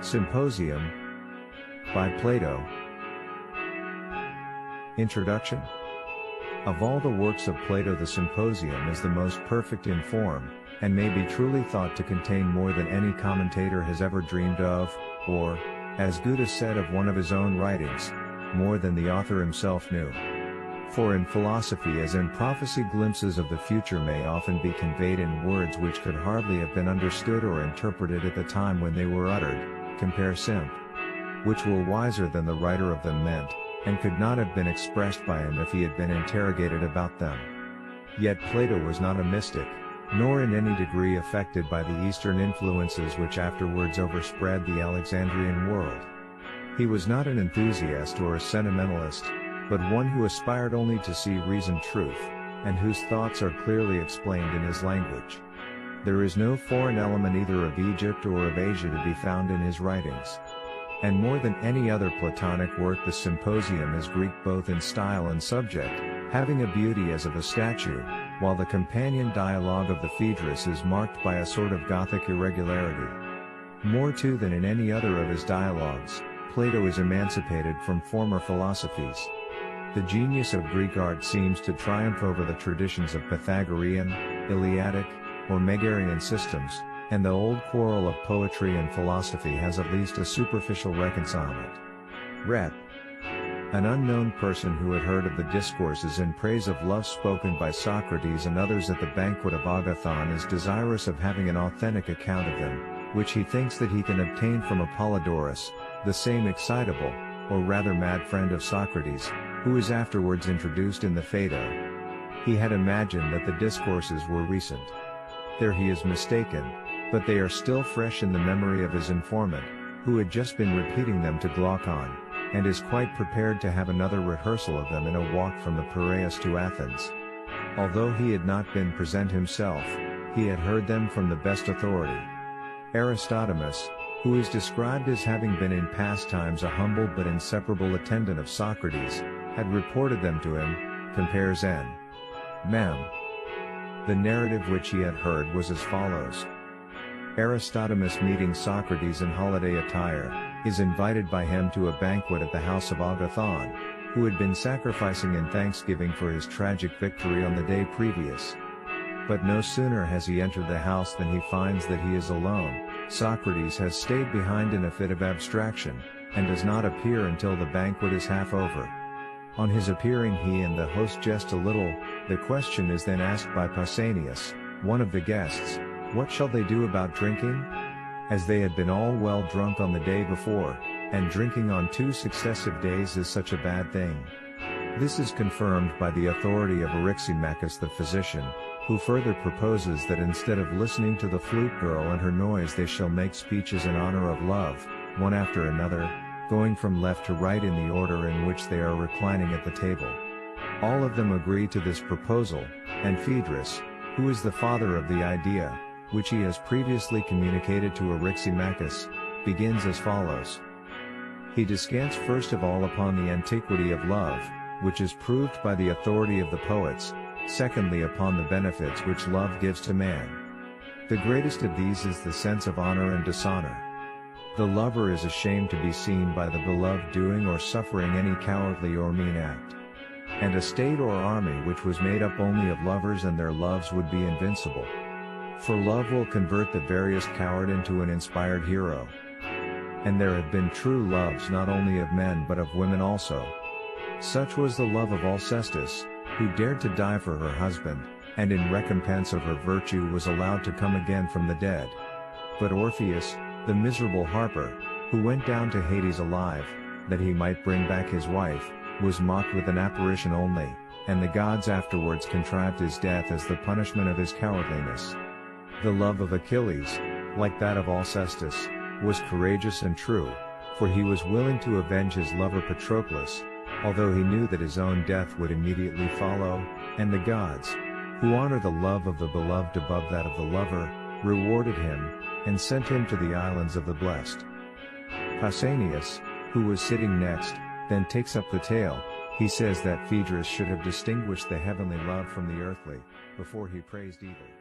Symposium by Plato. Introduction. Of all the works of Plato, the Symposium is the most perfect in form, and may be truly thought to contain more than any commentator has ever dreamed of, or, as Goethe said of one of his own writings, more than the author himself knew. For in philosophy as in prophecy, glimpses of the future may often be conveyed in words which could hardly have been understood or interpreted at the time when they were uttered, compare Symp, which were wiser than the writer of them meant, and could not have been expressed by him if he had been interrogated about them. Yet Plato was not a mystic, nor in any degree affected by the Eastern influences which afterwards overspread the Alexandrian world. He was not an enthusiast or a sentimentalist, but one who aspired only to see reasoned truth, and whose thoughts are clearly explained in his language. There is no foreign element either of Egypt or of Asia to be found in his writings. And more than any other Platonic work, the Symposium is Greek both in style and subject, having a beauty as of a statue, while the companion dialogue of the Phaedrus is marked by a sort of Gothic irregularity. More too than in any other of his dialogues, Plato is emancipated from former philosophies. The genius of Greek art seems to triumph over the traditions of Pythagorean, Eleatic, or Megarian systems, and the old quarrel of poetry and philosophy has at least a superficial reconcilement. Rep. An unknown person who had heard of the discourses in praise of love spoken by Socrates and others at the banquet of Agathon is desirous of having an authentic account of them, which he thinks that he can obtain from Apollodorus, the same excitable, or rather mad friend of Socrates, who is afterwards introduced in the Phaedo. He had imagined that the discourses were recent. There he is mistaken, but they are still fresh in the memory of his informant, who had just been repeating them to Glaucon, and is quite prepared to have another rehearsal of them in a walk from the Piraeus to Athens. Although he had not been present himself, he had heard them from the best authority. Aristodemus, who is described as having been in past times a humble but inseparable attendant of Socrates, had reported them to him, compares N. Mem. The narrative which he had heard was as follows. Aristodemus, meeting Socrates in holiday attire, is invited by him to a banquet at the house of Agathon, who had been sacrificing in thanksgiving for his tragic victory on the day previous. But no sooner has he entered the house than he finds that he is alone. Socrates has stayed behind in a fit of abstraction, and does not appear until the banquet is half over. On his appearing, he and the host jest a little. The question is then asked by Pausanias, one of the guests, what shall they do about drinking? As they had been all well drunk on the day before, and drinking on 2 successive days is such a bad thing. This is confirmed by the authority of Eryximachus the physician, who further proposes that instead of listening to the flute girl and her noise, they shall make speeches in honor of love, one after another, going from left to right in the order in which they are reclining at the table. All of them agree to this proposal, and Phaedrus, who is the father of the idea, which he has previously communicated to Eryximachus, begins as follows. He descants first of all upon the antiquity of love, which is proved by the authority of the poets, secondly upon the benefits which love gives to man. The greatest of these is the sense of honor and dishonor. The lover is ashamed to be seen by the beloved doing or suffering any cowardly or mean act. And a state or army which was made up only of lovers and their loves would be invincible. For love will convert the veriest coward into an inspired hero. And there have been true loves not only of men but of women also. Such was the love of Alcestis, who dared to die for her husband, and in recompense of her virtue was allowed to come again from the dead. But Orpheus, the miserable harper, who went down to Hades alive, that he might bring back his wife, was mocked with an apparition only, and the gods afterwards contrived his death as the punishment of his cowardliness. The love of Achilles, like that of Alcestis, was courageous and true, for he was willing to avenge his lover Patroclus, although he knew that his own death would immediately follow, and the gods, who honor the love of the beloved above that of the lover, rewarded him, and sent him to the islands of the blessed. Pausanias, who was sitting next, then takes up the tale. He says that Phaedrus should have distinguished the heavenly love from the earthly, before he praised either.